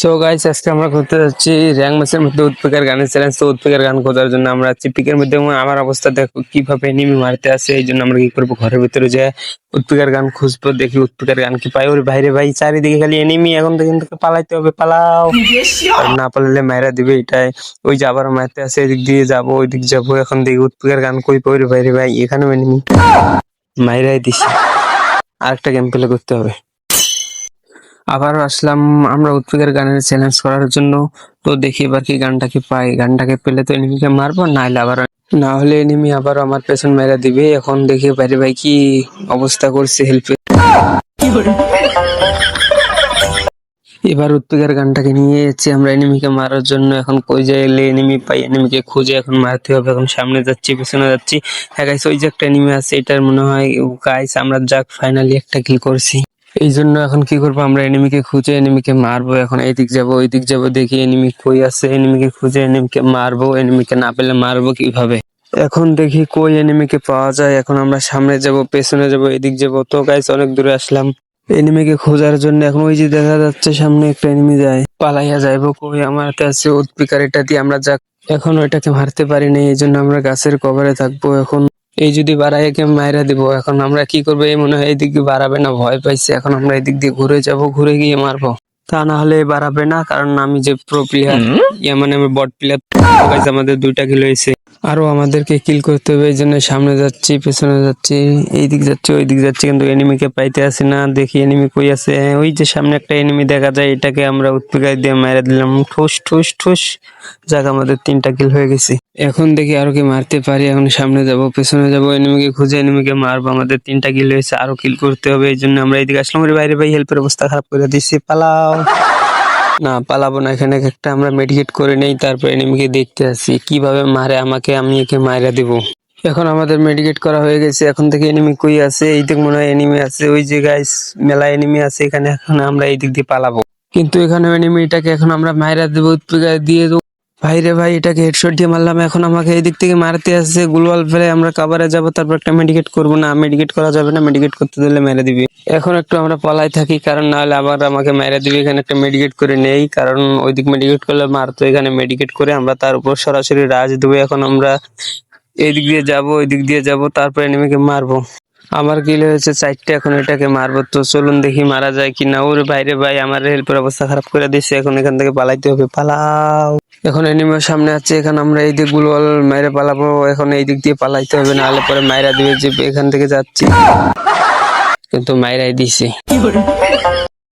So guys, আজকে আমরা করতে যাচ্ছি র্যাঙ্ক ম্যাচের মধ্যে উৎপেকের গানের চ্যালেঞ্জ। তো উৎপেকের গান খোঁজার জন্য আমরা যাচ্ছি পিকের মধ্যে। এবং আমার অবস্থা দেখো কিভাবে এনিমি মারতে আসে। এই জন্য আমরা কি করবো, ঘরের ভিতরে যে উৎপেকের গান খুঁজবো, দেখি উৎপেকের গান কি পাই। ওর বাইরে ভাই চারিদিকে খালি এনিমি, এখন থেকে পালাইতে হবে, পালাও। আর না পালালে মাইরা দিবে এটাই। ওই যে আবার মারতে আসে, এদিক দিয়ে যাবো ওই দিক যাবো। এখন দেখি উৎপেকের গান কই পাই। ওর বাইরে ভাই এখানেও এনিমি, মাইরাই দিছি। আরেকটা গেম প্লে করতে হবে। আবারও আসলাম আমরা উৎপেকের গানের চ্যালেঞ্জ করার জন্য। তো দেখি এবার কি গানটাকে পাই। গানটাকে পেলে তো এনিমিকে মারবো, না হলে এনিমি আবার আমার পেছন মেরা দিবে। এখন দেখি বাইরে ভাই কি অবস্থা করছে, হেল্পে। এবার উৎপেকের গানটাকে নিয়ে যাচ্ছি আমরা এনিমিকে মারার জন্য। এখন কই এলে এনিমি পাই, এনিমিকে খুঁজে এখন মারতে হবে। এখন সামনে যাচ্ছি, পেছনে যাচ্ছি। হ্যাঁ গাইস, ওই যে একটা এনিমি আছে, এটার মনে হয় গাইস আমরা যাক ফাইনালি একটা কিল করছি। এই জন্য এখন কি করবো, আমরা এনিমিকে খুঁজে এনিমিকে মারবো। এখন এইদিক যাবো ওই দিক যাবো, দেখি এনিমি কই আছে, এনিমিকে খুঁজে এনিমিকে মারবো। এনিমিকে না পেলে মারবো কিভাবে। এখন দেখি কই এনিমিকে পাওয়া যায়। এখন আমরা সামনে যাব, পেছনে যাব, এদিক যাবো। তো গাইস অনেক দূরে আসলাম এনিমিকে খোঁজার জন্য। এখন ওই যে দেখা যাচ্ছে সামনে একটা এনিমি যায়, পালাইয়া যাইবো কই। আমার হাতে আছে উৎপিকার, এটা দিয়ে আমরা যাক। এখন ওইটাকে মারতে পারি না, এই জন্য আমরা গাছের কভারে থাকবো। এখন এই যদি বাড়াইকে মাইরা দিব। এখন আমরা কি করবো, এই মনে হয় এইদিক দিয়ে বাড়াবে না, ভয় পাইছে। এখন আমরা এদিক দিয়ে ঘুরে যাব, ঘুরে গিয়ে মারবো। তা না হলে বাড়াবে না, কারণ আমি যে প্রো প্লেয়ার, মানে আমি বট প্লেয়ার। আমাদের 2টা কিল হয়েছে, আরো আমাদেরকে কিল করতে হবে। এই জন্য সামনে যাচ্ছি, পেছনে যাচ্ছি, এইদিক যাচ্ছি, ওই দিক যাচ্ছি, কিন্তু এনিমিকে পাইতে আসি না। দেখি এনিমি কই আছে। ওই যে সামনে একটা এনিমি দেখা যায়, এটাকে আমরা উৎপিকায় দিয়ে মাইরা দিলাম, ঠুস ঠুস ঠুস। যাক, আমাদের 3টা কিল হয়ে গেছে। এখন দেখি আরো কি মারতে পারি। এখন সামনে যাব, পেছনে যাব, এনিমিকে খুঁজে এনিমিকে মারবো। আমাদের 3টা কিল হয়েছে, আরো কিল করতে হবে। এই জন্য আমরা এইদিকে আসলাম। বাইরে ভাই হেল্পের অবস্থা খারাপ করে দিচ্ছি, পালাও। না পালাবো না, এখানে একটা আমরা মেডিকেট করে নেই, তারপর এনিমিকে দেখতে আসি কিভাবে মারে আমাকে, আমি একে মাইরা দিব। এখন আমাদের মেডিকেট করা হয়ে গেছে। এখন থেকে এনিমি কই আছে, এই দিক মনে হয় এনিমি আছে। ওই যে গাইস মেলা এনিমি আছে এখানে। এখন আমরা এই দিক দিয়ে পালাবো, কিন্তু এখানে এনিমিটাকে এখন আমরা মাইরা দেবো, দিয়ে দেবো। ভাইরে ভাই, এটাকে হেডশট দিয়ে মারলাম। এখন আমাকে এই দিক থেকে মারতে আসছে, গুলওয়াল ফেলে আমরা কাভারে যাব, তারপর একটা মেডিকেট করবো। না, মেডিকেট করা যাবে না, মেডিকেট করতে দিলে মেরে দিবে। এখন একটু আমরা পলাই থাকি, কারণ না হলে আবার আমাকে মেরে দিবে। এখানে একটা মেডিকেট করে নেই, কারণ ওইদিক মেডিকেট করলে মারতো। এখানে মেডিকেট করে আমরা তার উপর সরাসরি রাজ দেবো। এখন আমরা এইদিক দিয়ে যাবো, ওই দিক দিয়ে যাবো, তারপর এনিমিকে মারবো। আমার কিল হয়েছে 4টে, এখন এটাকে মারবো। তো চলুন দেখি মারা যায় কিনা। ওর বাইরে ভাই আমার হেল্পের অবস্থা খারাপ করে দিচ্ছে। এখন এখান থেকে পালাইতে হবে, পালাও। এখন এনিমির সামনে আছে, এখন আমরা এই দিক গুলো মেরে পালাবো। এখন এই দিক দিয়ে পালাইতে হবে, নাহলে পরে মাইরা দিবে। যে এখান থেকে যাচ্ছি, কিন্তু মাইরাই দিছে।